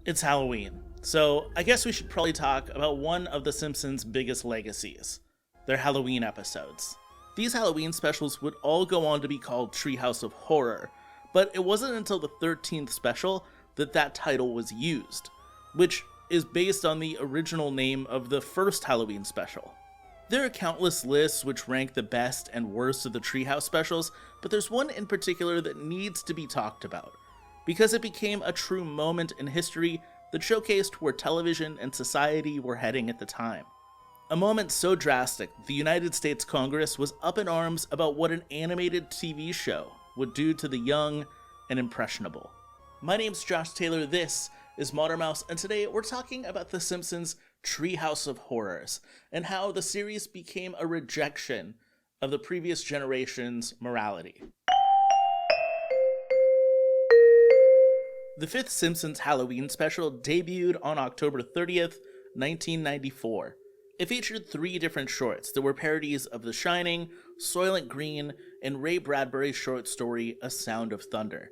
It's Halloween, so I guess we should probably talk about one of The Simpsons' biggest legacies, their Halloween episodes. These Halloween specials would all go on to be called Treehouse of Horror, but it wasn't until the 13th special that title was used, which is based on the original name of the first Halloween special. There are countless lists which rank the best and worst of the Treehouse specials, but there's one in particular that needs to be talked about, because it became a true moment in history that showcased where television and society were heading at the time. A moment so drastic, the United States Congress was up in arms about what an animated TV show would do to the young and impressionable. My name's Josh Taylor, this is Modern Mouse, and today we're talking about The Simpsons' Treehouse of Horrors, and how the series became a rejection of the previous generation's morality. The fifth Simpsons Halloween special debuted on October 30th, 1994. It featured 3 different shorts that were parodies of The Shining, Soylent Green, and Ray Bradbury's short story, A Sound of Thunder.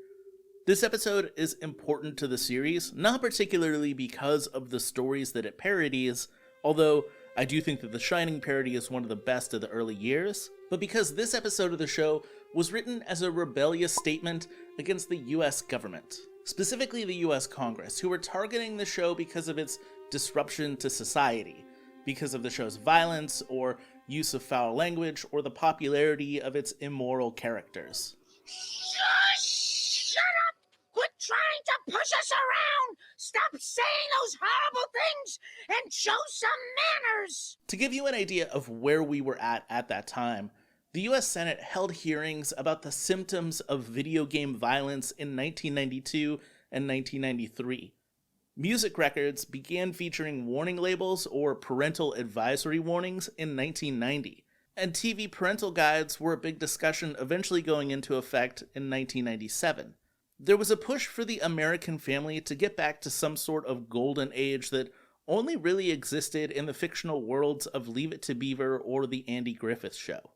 This episode is important to the series, not particularly because of the stories that it parodies, although I do think that The Shining parody is one of the best of the early years, but because this episode of the show was written as a rebellious statement against the US government. Specifically the US Congress, who were targeting the show because of its disruption to society, because of the show's violence or use of foul language, or the popularity of its immoral characters. Shut up! Quit trying to push us around! Stop saying those horrible things and show some manners! To give you an idea of where we were at that time, the US Senate held hearings about the symptoms of video game violence in 1992 and 1993. Music records began featuring warning labels or parental advisory warnings in 1990, and TV parental guides were a big discussion, eventually going into effect in 1997. There was a push for the American family to get back to some sort of golden age that only really existed in the fictional worlds of Leave It to Beaver or The Andy Griffith Show.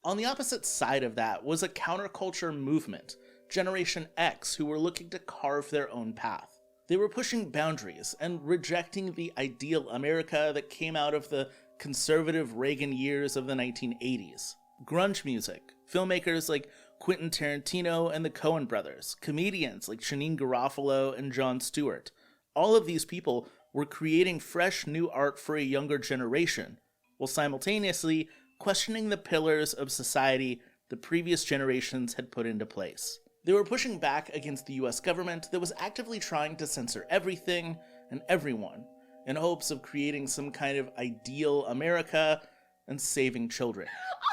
On the opposite side of that was a counterculture movement, Generation X, who were looking to carve their own path. They were pushing boundaries and rejecting the ideal America that came out of the conservative Reagan years of the 1980s. Grunge music, filmmakers like Quentin Tarantino and the Coen brothers, comedians like Janeane Garofalo and Jon Stewart. All of these people were creating fresh new art for a younger generation, while simultaneously questioning the pillars of society the previous generations had put into place. They were pushing back against the US government that was actively trying to censor everything and everyone in hopes of creating some kind of ideal America and saving children.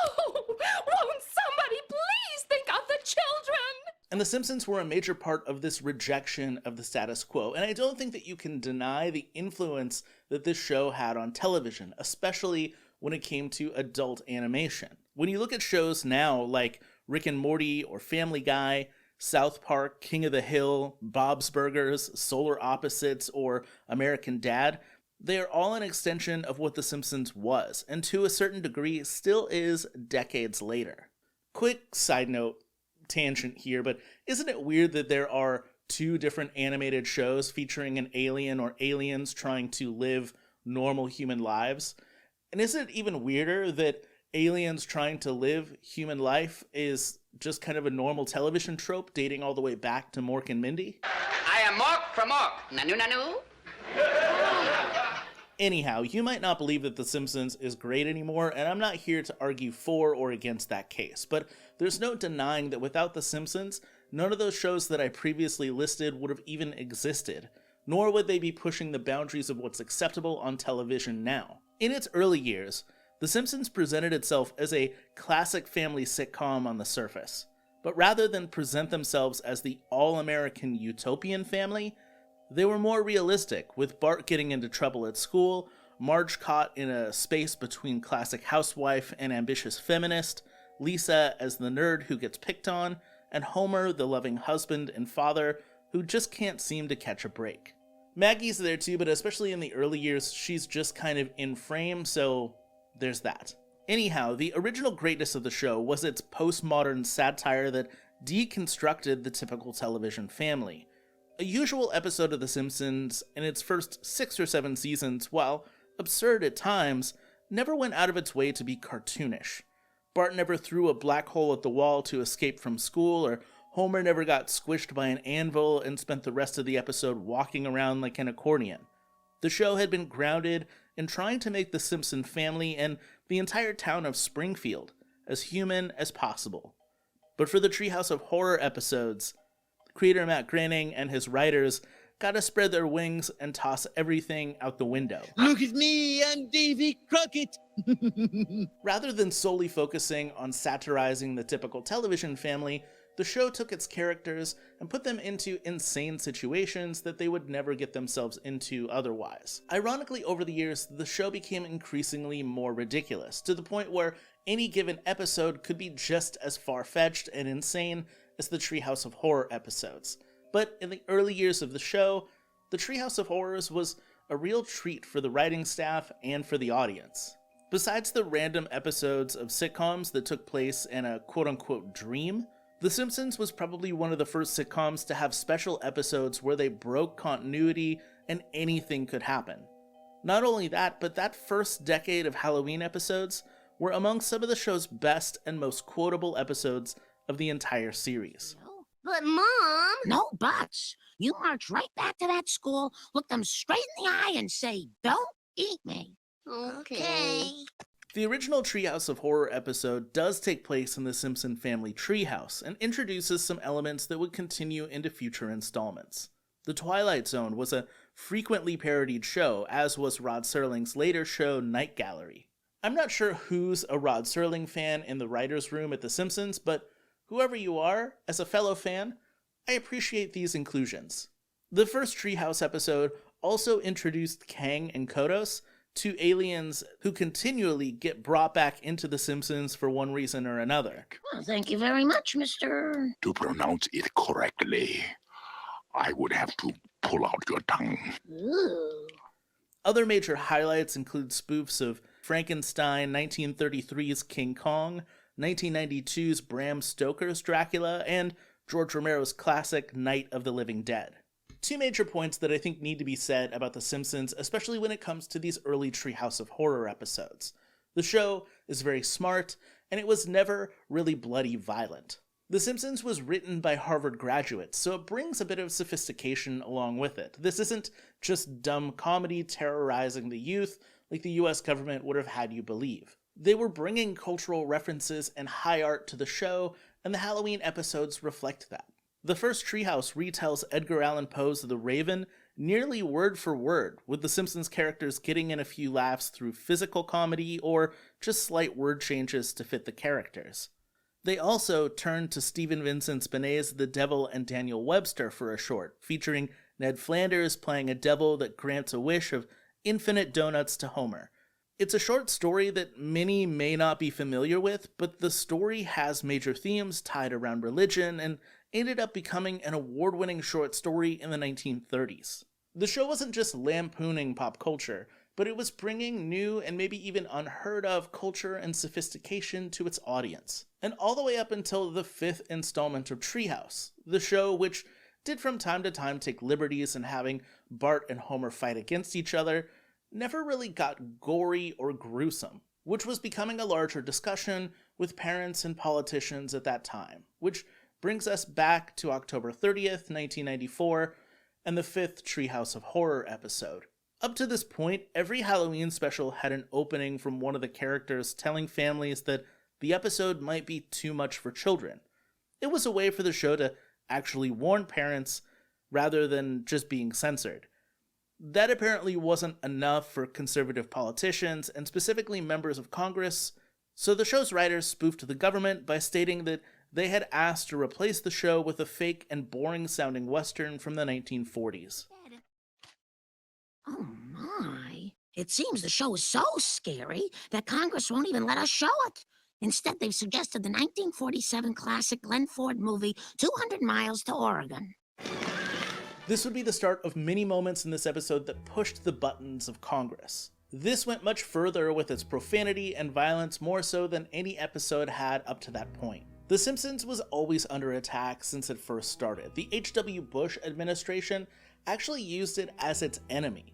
Oh, won't somebody please think of the children? And The Simpsons were a major part of this rejection of the status quo, and I don't think that you can deny the influence that this show had on television, especially when it came to adult animation. When you look at shows now like Rick and Morty or Family Guy, South Park, King of the Hill, Bob's Burgers, Solar Opposites, or American Dad, they are all an extension of what The Simpsons was, and to a certain degree still is decades later. Quick side note, tangent here, but isn't it weird that there are 2 different animated shows featuring an alien or aliens trying to live normal human lives? And isn't it even weirder that aliens trying to live human life is just kind of a normal television trope dating all the way back to Mork and Mindy? I am Mork from Mork. Nanu nanu. Anyhow, you might not believe that The Simpsons is great anymore, and I'm not here to argue for or against that case, but there's no denying that without The Simpsons, none of those shows that I previously listed would have even existed, nor would they be pushing the boundaries of what's acceptable on television now. In its early years, The Simpsons presented itself as a classic family sitcom on the surface, but rather than present themselves as the all-American utopian family, they were more realistic, with Bart getting into trouble at school, Marge caught in a space between classic housewife and ambitious feminist, Lisa as the nerd who gets picked on, and Homer, the loving husband and father who just can't seem to catch a break. Maggie's there too, but especially in the early years, she's just kind of in frame, so there's that. Anyhow, the original greatness of the show was its postmodern satire that deconstructed the typical television family. A usual episode of The Simpsons in its first 6 or 7 seasons, while absurd at times, never went out of its way to be cartoonish. Bart never threw a black hole at the wall to escape from school, or Homer never got squished by an anvil and spent the rest of the episode walking around like an accordion. The show had been grounded in trying to make the Simpson family and the entire town of Springfield as human as possible. But for the Treehouse of Horror episodes, creator Matt Groening and his writers gotta spread their wings and toss everything out the window. Look at me, I'm Davy Crockett. Rather than solely focusing on satirizing the typical television family, the show took its characters and put them into insane situations that they would never get themselves into otherwise. Ironically, over the years, the show became increasingly more ridiculous, to the point where any given episode could be just as far-fetched and insane as the Treehouse of Horror episodes. But in the early years of the show, the Treehouse of Horrors was a real treat for the writing staff and for the audience. Besides the random episodes of sitcoms that took place in a quote-unquote dream, The Simpsons was probably one of the first sitcoms to have special episodes where they broke continuity and anything could happen. Not only that, but that first decade of Halloween episodes were among some of the show's best and most quotable episodes of the entire series. But Mom... No buts. You march right back to that school, look them straight in the eye and say, "Don't eat me." Okay. The original Treehouse of Horror episode does take place in the Simpson family treehouse and introduces some elements that would continue into future installments. The Twilight Zone was a frequently parodied show, as was Rod Serling's later show Night Gallery. I'm not sure who's a Rod Serling fan in the writer's room at The Simpsons, but whoever you are, as a fellow fan, I appreciate these inclusions. The first Treehouse episode also introduced Kang and Kodos, two aliens who continually get brought back into The Simpsons for one reason or another. Well, thank you very much, Mr. To pronounce it correctly, I would have to pull out your tongue. Ooh. Other major highlights include spoofs of Frankenstein, 1933's King Kong, 1992's Bram Stoker's Dracula, and George Romero's classic Night of the Living Dead. Two major points that I think need to be said about The Simpsons, especially when it comes to these early Treehouse of Horror episodes. The show is very smart, and it was never really bloody violent. The Simpsons was written by Harvard graduates, so it brings a bit of sophistication along with it. This isn't just dumb comedy terrorizing the youth like the US government would have had you believe. They were bringing cultural references and high art to the show, and the Halloween episodes reflect that. The first Treehouse retells Edgar Allan Poe's The Raven nearly word for word, with the Simpsons characters getting in a few laughs through physical comedy or just slight word changes to fit the characters. They also turned to Stephen Vincent Benet's The Devil and Daniel Webster for a short, featuring Ned Flanders playing a devil that grants a wish of infinite donuts to Homer. It's a short story that many may not be familiar with, but the story has major themes tied around religion and ended up becoming an award-winning short story in the 1930s. The show wasn't just lampooning pop culture, but it was bringing new and maybe even unheard of culture and sophistication to its audience. And all the way up until the 5th installment of Treehouse, the show which did from time to time take liberties in having Bart and Homer fight against each other, never really got gory or gruesome, which was becoming a larger discussion with parents and politicians at that time, which brings us back to October 30th, 1994, and the 5th Treehouse of Horror episode. Up to this point, every Halloween special had an opening from one of the characters telling families that the episode might be too much for children. It was a way for the show to actually warn parents rather than just being censored. That apparently wasn't enough for conservative politicians and specifically members of Congress, so the show's writers spoofed the government by stating that they had asked to replace the show with a fake and boring-sounding Western from the 1940s. Oh my. It seems the show is so scary that Congress won't even let us show it. Instead, they've suggested the 1947 classic Glenn Ford movie, 200 Miles to Oregon. This would be the start of many moments in this episode that pushed the buttons of Congress. This went much further with its profanity and violence, more so than any episode had up to that point. The Simpsons was always under attack since it first started. The H.W. Bush administration actually used it as its enemy.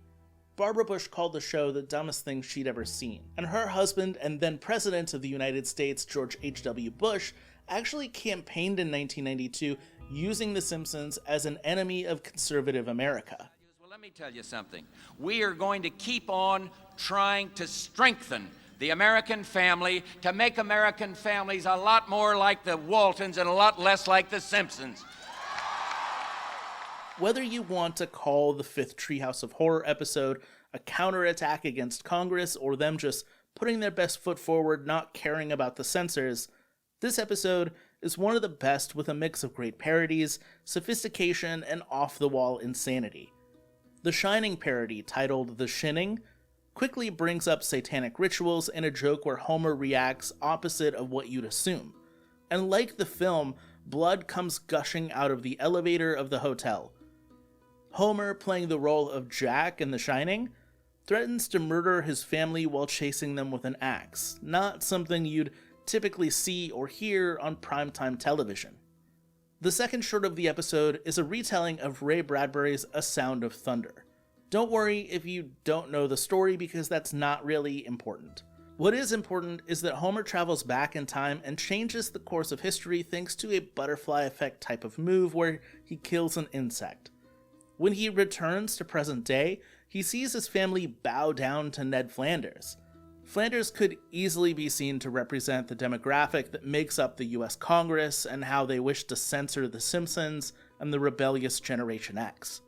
Barbara Bush called the show the dumbest thing she'd ever seen, and her husband and then President of the United States, George H.W. Bush, actually campaigned in 1992 using The Simpsons as an enemy of conservative America. Well, let me tell you something. We are going to keep on trying to strengthen the American family, to make American families a lot more like the Waltons and a lot less like the Simpsons. Whether you want to call the fifth Treehouse of Horror episode a counterattack against Congress or them just putting their best foot forward, not caring about the censors, this episode is one of the best with a mix of great parodies, sophistication, and off-the-wall insanity. The Shining parody, titled The Shinning, quickly brings up satanic rituals in a joke where Homer reacts opposite of what you'd assume. And like the film, blood comes gushing out of the elevator of the hotel. Homer, playing the role of Jack in The Shining, threatens to murder his family while chasing them with an axe, not something you'd typically see or hear on primetime television. The second short of the episode is a retelling of Ray Bradbury's A Sound of Thunder. Don't worry if you don't know the story because that's not really important. What is important is that Homer travels back in time and changes the course of history thanks to a butterfly effect type of move where he kills an insect. When he returns to present day, he sees his family bow down to Ned Flanders. Flanders could easily be seen to represent the demographic that makes up the US Congress and how they wish to censor The Simpsons and the rebellious Generation X.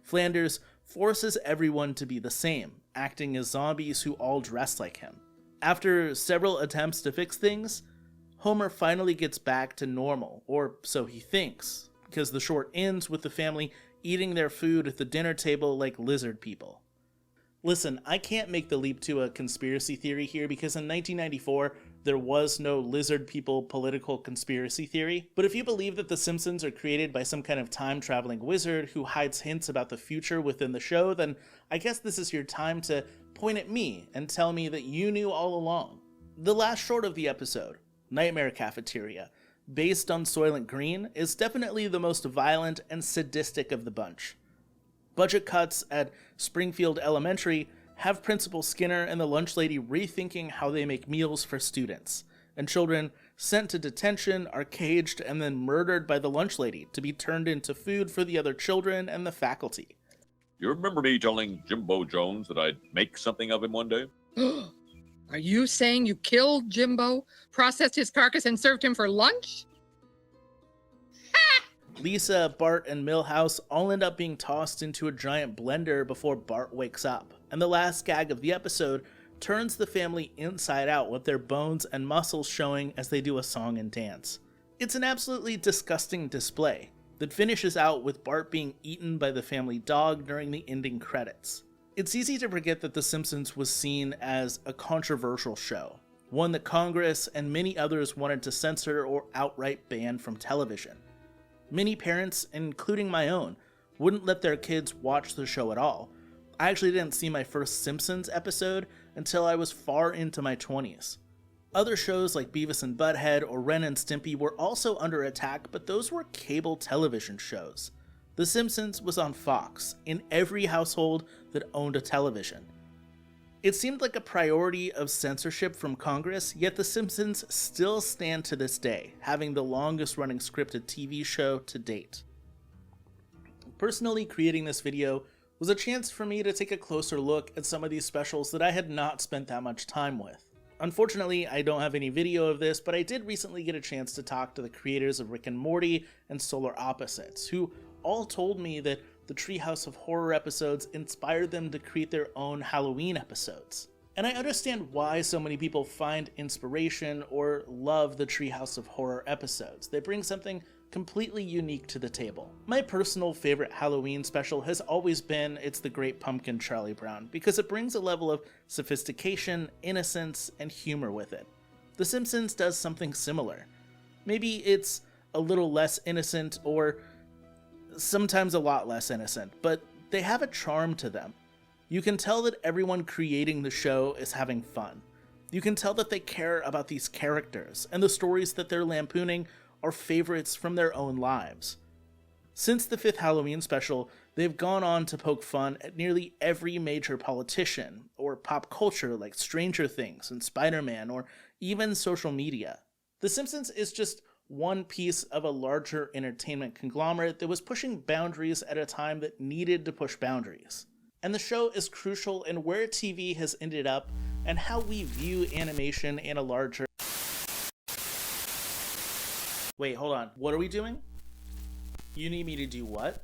Flanders forces everyone to be the same, acting as zombies who all dress like him. After several attempts to fix things, Homer finally gets back to normal, or so he thinks, because the short ends with the family eating their food at the dinner table like lizard people. Listen, I can't make the leap to a conspiracy theory here because in 1994, there was no lizard people political conspiracy theory. But if you believe that The Simpsons are created by some kind of time-traveling wizard who hides hints about the future within the show, then I guess this is your time to point at me and tell me that you knew all along. The last short of the episode, Nightmare Cafeteria, based on Soylent Green, is definitely the most violent and sadistic of the bunch. Budget cuts at Springfield Elementary have Principal Skinner and the lunch lady rethinking how they make meals for students, and children sent to detention are caged and then murdered by the lunch lady to be turned into food for the other children and the faculty. You remember me telling Jimbo Jones that I'd make something of him one day? Are you saying you killed Jimbo, processed his carcass, and served him for lunch? Lisa, Bart, and Milhouse all end up being tossed into a giant blender before Bart wakes up, and the last gag of the episode turns the family inside out with their bones and muscles showing as they do a song and dance. It's an absolutely disgusting display that finishes out with Bart being eaten by the family dog during the ending credits. It's easy to forget that The Simpsons was seen as a controversial show, one that Congress and many others wanted to censor or outright ban from television. Many parents, including my own, wouldn't let their kids watch the show at all. I actually didn't see my first Simpsons episode until I was far into my 20s. Other shows like Beavis and Butthead or Ren and Stimpy were also under attack, but those were cable television shows. The Simpsons was on Fox, in every household that owned a television. It seemed like a priority of censorship from Congress, yet The Simpsons still stand to this day, having the longest running scripted TV show to date. Personally, creating this video was a chance for me to take a closer look at some of these specials that I had not spent that much time with. Unfortunately, I don't have any video of this, but I did recently get a chance to talk to the creators of Rick and Morty and Solar Opposites, who all told me that the Treehouse of Horror episodes inspired them to create their own Halloween episodes. And I understand why so many people find inspiration or love the Treehouse of Horror episodes. They bring something completely unique to the table. My personal favorite Halloween special has always been It's the Great Pumpkin Charlie Brown, because it brings a level of sophistication, innocence, and humor with it. The Simpsons does something similar. Maybe it's a little less innocent or sometimes a lot less innocent, but they have a charm to them. You can tell that everyone creating the show is having fun. You can tell that they care about these characters, and the stories that they're lampooning are favorites from their own lives. Since the 5th Halloween special, they've gone on to poke fun at nearly every major politician, or pop culture like Stranger Things and Spider-Man, or even social media. The Simpsons is just one piece of a larger entertainment conglomerate that was pushing boundaries at a time that needed to push boundaries. And the show is crucial in where TV has ended up and how we view animation in a larger... Wait, hold on. What are we doing? You need me to do what?